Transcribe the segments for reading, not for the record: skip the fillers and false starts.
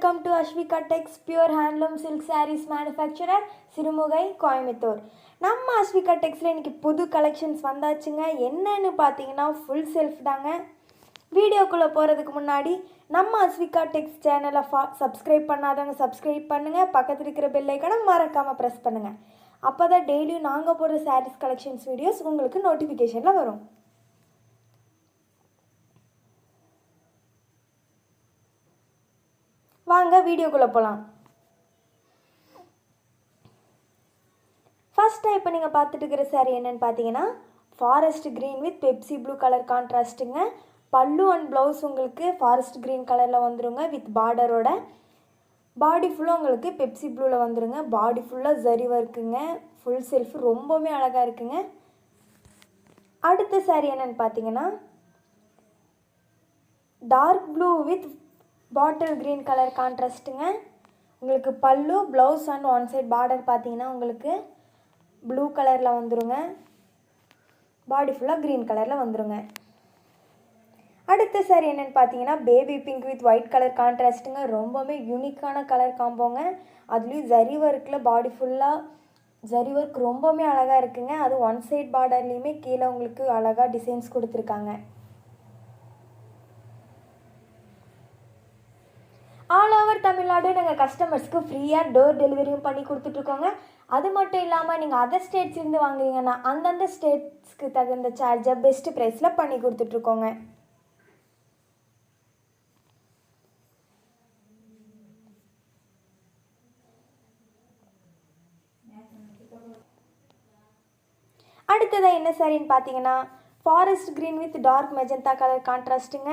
Welcome to Asvika Tex, pure handloom silk sarees manufacturer, Sirumugai, Coimbatore. நம்ம Asvika Texல இன்னைக்கு புது collections வந்தாச்சுங்க. என்னன்னு பார்த்தீங்கன்னா ஃபுல் செல்ஃப் தாங்க. வீடியோக்குள்ளே போகிறதுக்கு முன்னாடி நம்ம Asvika Tex சேனலை சப்ஸ்கிரைப் பண்ணாதவங்க சப்ஸ்கிரைப் பண்ணுங்கள். பக்கத்தில் இருக்கிற பெல் ஐக்கானை மறக்காமல் ப்ரெஸ் பண்ணுங்கள். அப்போ தான் டெய்லியும் நாங்கள் போடுற சாரீஸ் கலெக்ஷன்ஸ் வீடியோஸ் உங்களுக்கு நோட்டிஃபிகேஷனில் வரும். வாங்க வீடியோக்குள்ளே போகலாம். ஃபஸ்ட்டாக இப்போ நீங்கள் பார்த்துட்டு இருக்கிற சாரீ என்னென்னு பார்த்தீங்கன்னா forest green with Pepsi blue colour கான்ட்ராஸ்ட்டுங்க. பல்லு அண்ட் ப்ளவுஸ் உங்களுக்கு ஃபாரஸ்ட் க்ரீன் கலரில் வந்துடுங்க வித் பார்டரோட. பாடி ஃபுல்லாக உங்களுக்கு பெப்சி ப்ளூவில் வந்துடுங்க. பாடி ஃபுல்லாக ஜரி ஒர்க்குங்க. ஃபுல் செல்ஃப் ரொம்பவுமே அழகாக இருக்குங்க. அடுத்த சாரீ என்னென்னு பார்த்தீங்கன்னா dark blue with bottle green colour கான்ட்ராஸ்ட்டுங்க. உங்களுக்கு pallu blouse and one side border பார்த்தீங்கன்னா உங்களுக்கு ப்ளூ கலரில் வந்துடுங்க. பாடி ஃபுல்லாக க்ரீன் கலரில் வந்துடுங்க. அடுத்த சாரி என்னென்னு பார்த்தீங்கன்னா baby pink with white colour கான்ட்ராஸ்ட்டுங்க. ரொம்பவுமே யூனிக்கான கலர் காம்போங்க. அதுலேயும் ஜரி ஒர்க்கில் பாடி ஃபுல்லாக ஜரி ஒர்க் ரொம்பவுமே அழகாக இருக்குங்க. அது ஒன் சைட் பார்டர்லேயுமே கீழே உங்களுக்கு அழகாக டிசைன்ஸ் கொடுத்துருக்காங்க. ஆல் ஓவர் தமிழ்நாடு நாங்கள் கஸ்டமர்ஸ்க்கு ஃப்ரீயாக டோர் டெலிவரியும் பண்ணி கொடுத்துட்ருக்கோங்க. அது மட்டும் இல்லாமல் நீங்கள் அதர் ஸ்டேட்ஸ்லேருந்து வாங்குறீங்கன்னா அந்தந்த ஸ்டேட்ஸ்க்கு தகுந்த சார்ஜை பெஸ்ட்டு ப்ரைஸில் பண்ணி கொடுத்துட்ருக்கோங்க. அடுத்ததாக என்ன சாரின்னு பார்த்தீங்கன்னா forest green with dark magenta colour கான்ட்ராஸ்ட்டுங்க.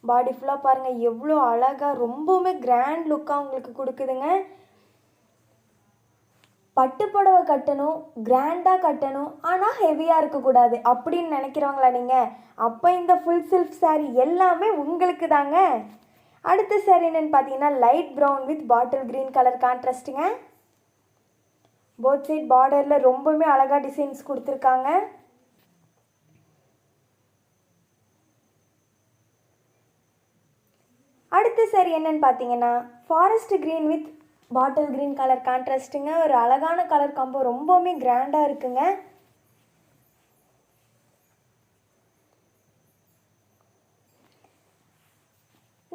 பாடி ஃபுல்லாக பாருங்கள் எவ்வளோ அழகாக ரொம்பவுமே கிராண்ட் லுக்காக உங்களுக்கு கொடுக்குதுங்க. பட்டு புடவை கட்டணும், கிராண்டாக கட்டணும், ஆனால் ஹெவியாக இருக்கக்கூடாது அப்படின்னு நினைக்கிறவங்களா நீங்கள்? அப்போ இந்த ஃபுல் செல்ஃப் சாரீ எல்லாமே உங்களுக்கு தாங்க. அடுத்த சாரீ என்னென்னு பார்த்தீங்கன்னா light brown with bottle green colour கான்ட்ராஸ்ட்டுங்க. போத் சைட் பார்டரில் ரொம்பவுமே அழகாக டிசைன்ஸ் கொடுத்துருக்காங்க. அடுத்த சாரி என்னன்னு பார்த்தீங்கன்னா forest green with bottle green colour கான்ட்ராஸ்ட்டுங்க. ஒரு அழகான கலர் காம்போ ரொம்பவுமே கிராண்டாக இருக்குங்க.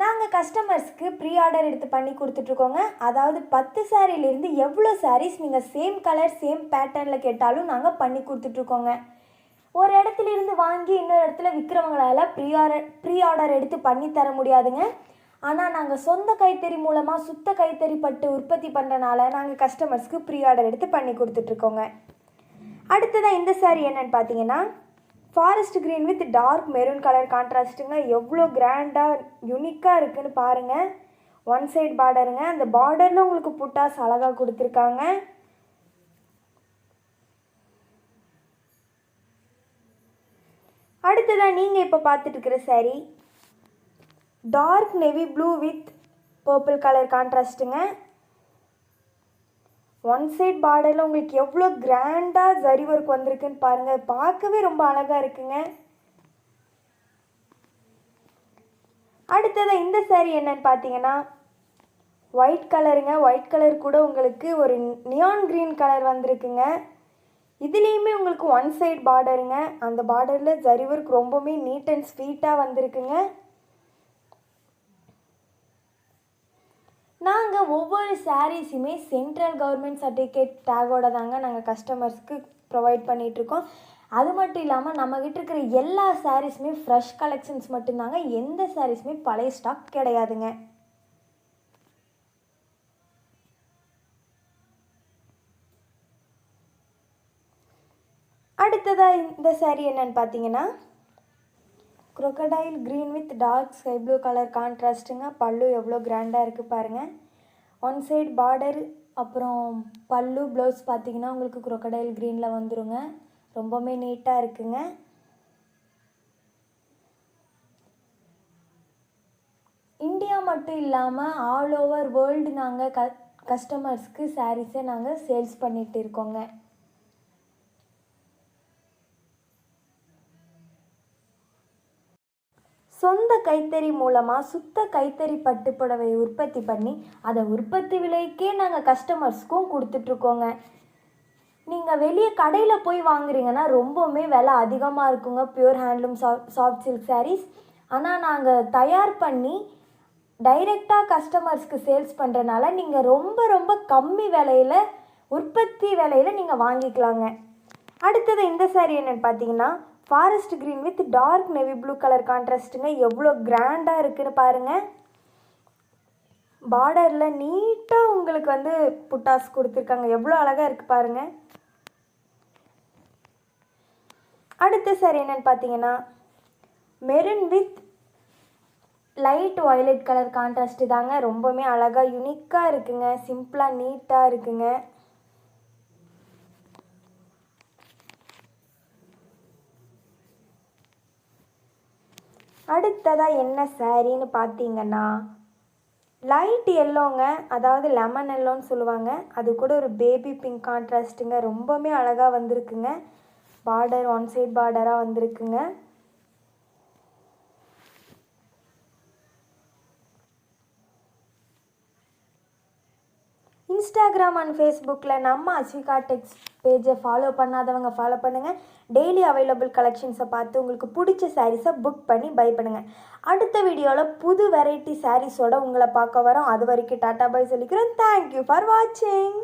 நாங்கள் கஸ்டமர்ஸ்க்கு ப்ரீ ஆர்டர் எடுத்து பண்ணி கொடுத்துட்ருக்கோங்க. அதாவது 10 சாரியிலேருந்து எவ்வளோ சாரீஸ் நீங்கள் சேம் கலர் சேம் பேட்டர்னில் கேட்டாலும் நாங்கள் பண்ணி கொடுத்துட்ருக்கோங்க. ஒரு இடத்துல இருந்து வாங்கி இன்னொரு இடத்துல விற்கிறவங்களால ப்ரீ ஆர்டர் எடுத்து பண்ணி தர முடியாதுங்க. ஆனால் நாங்கள் சொந்த கைத்தறி மூலமாக சுத்த கைத்தறி பட்டு உற்பத்தி பண்ணுறனால நாங்கள் கஸ்டமர்ஸ்க்கு ப்ரீ ஆர்டர் எடுத்து பண்ணி கொடுத்துட்ருக்கோங்க. அடுத்ததாக இந்த சாரீ என்னென்னு பார்த்தீங்கன்னா forest green with dark maroon colour கான்ட்ராஸ்ட்டுங்க. எவ்வளோ கிராண்டாக யூனிக்காக இருக்குதுன்னு பாருங்கள். ஒன் சைட் பார்டருங்க. அந்த பார்டரில் உங்களுக்கு புட்டாஸ் அழகாக கொடுத்துருக்காங்க. அடுத்ததாக நீங்கள் இப்போ பார்த்துட்டு இருக்கிற sari dark navy blue with purple colour கான்ட்ராஸ்ட்டுங்க. ஒன் சைட் பார்டரில் உங்களுக்கு எவ்வளோ கிராண்டாக ஜரி ஒர்க் வந்திருக்குன்னு பாருங்கள். பார்க்கவே ரொம்ப அழகாக இருக்குங்க. அடுத்ததாக இந்த சாரீ என்னன்னு பார்த்தீங்கன்னா ஒயிட் கலருங்க. ஒயிட் கலர் கூட உங்களுக்கு ஒரு நியான் க்ரீன் கலர் வந்திருக்குங்க. இதுலேயுமே உங்களுக்கு ஒன் சைட் பார்டருங்க. அந்த பார்டரில் ஜரி ஒர்க் ரொம்பவுமே நீட் அண்ட் ஸ்வீட்டாக வந்திருக்குங்க. நாங்கள் ஒவ்வொரு சாரீஸுமே சென்ட்ரல் கவர்மெண்ட் சர்டிஃபிகேட் டேகோட தாங்க நாங்கள் கஸ்டமர்ஸ்க்கு ப்ரொவைட் பண்ணிகிட்ருக்கோம். அது மட்டும் இல்லாமல் நம்மக்கிட்ட இருக்கிற எல்லா சாரீஸுமே ஃப்ரெஷ் கலெக்ஷன்ஸ் மட்டும்தாங்க. எந்த சாரீஸுமே பழைய ஸ்டாக் கிடையாதுங்க. அடுத்ததாக இந்த சாரீ என்னன்னு பார்த்தீங்கன்னா crocodile green with dark sky blue colour கான்ட்ராஸ்ட்டுங்க. பல்லு எவ்வளோ கிராண்டாக இருக்குது பாருங்கள். ஒன் சைட் பார்டர் அப்புறம் பல்லு ப்ளவுஸ் பார்த்தீங்கன்னா உங்களுக்கு crocodile க்ரீனில் வந்துடுங்க. ரொம்பவுமே நீட்டாக இருக்குங்க. இந்தியா மட்டும் இல்லாமல் ஆல் ஓவர் வேர்ல்டு நாங்கள் கஸ்டமர்ஸ்க்கு சாரீஸை நாங்கள் சேல்ஸ் பண்ணிகிட்டு இருக்கோங்க. சொந்த கைத்தறி மூலமாக சுத்த கைத்தறி பட்டு புடவை உற்பத்தி பண்ணி அதை உற்பத்தி விலைக்கே நாங்கள் கஸ்டமர்ஸ்க்கும் கொடுத்துட்ருக்கோங்க. நீங்கள் வெளியே கடையில் போய் வாங்குறீங்கன்னா ரொம்பவுமே விலை அதிகமாக இருக்குங்க pure handloom soft silk sarees. ஆனால் நாங்கள் தயார் பண்ணி டைரெக்டாக கஸ்டமர்ஸ்க்கு சேல்ஸ் பண்ணுறனால நீங்கள் ரொம்ப ரொம்ப கம்மி விலையில் உற்பத்தி விலையில் நீங்கள் வாங்கிக்கலாங்க. அடுத்தது இந்த சாரீ என்னென்னு பார்த்தீங்கன்னா forest green with dark navy blue colour கான்ட்ராஸ்ட்டுங்க. எவ்வளோ கிராண்டாக இருக்குதுன்னு பாருங்கள். பார்டரில் நீட்டாக உங்களுக்கு புட்டாஸ் கொடுத்துருக்காங்க. எவ்வளோ அழகாக இருக்குது பாருங்கள். அடுத்த சாரீ என்னென்னு பார்த்தீங்கன்னா maroon with light violet colour contrast தாங்க. ரொம்பவுமே அழகாக யூனிக்காக இருக்குங்க. சிம்பிளாக நீட்டாக இருக்குங்க. அடுத்ததாக என்ன சாரின்னு பார்த்தீங்கன்னா லைட் எல்லோங்க, அதாவது லெமன் எல்லோன்னு சொல்லுவாங்க. அது கூட ஒரு பேபி பிங்க் கான்ட்ராஸ்ட்டுங்க. ரொம்பவுமே அழகாக வந்திருக்குங்க. பார்டர் ஒன் சைட் பார்டராக வந்திருக்குங்க. இன்ஸ்டாகிராம் அண்ட் ஃபேஸ்புக்கில் நம்ம அஸ்விகா டெக்ஸ் பேஜை ஃபாலோ பண்ணாதவங்க ஃபாலோ பண்ணுங்கள். டெய்லி அவைலபிள் கலெக்ஷன்ஸை பார்த்து உங்களுக்கு பிடிச்ச சாரீஸை புக் பண்ணி பை பண்ணுங்கள். அடுத்த வீடியோவில் புது வெரைட்டி சாரீஸோடு உங்களை பார்க்க வரோம். அது வரைக்கும் டாட்டா பை சொல்லிக்கிறேன். தேங்க்யூ ஃபார் வாட்சிங்.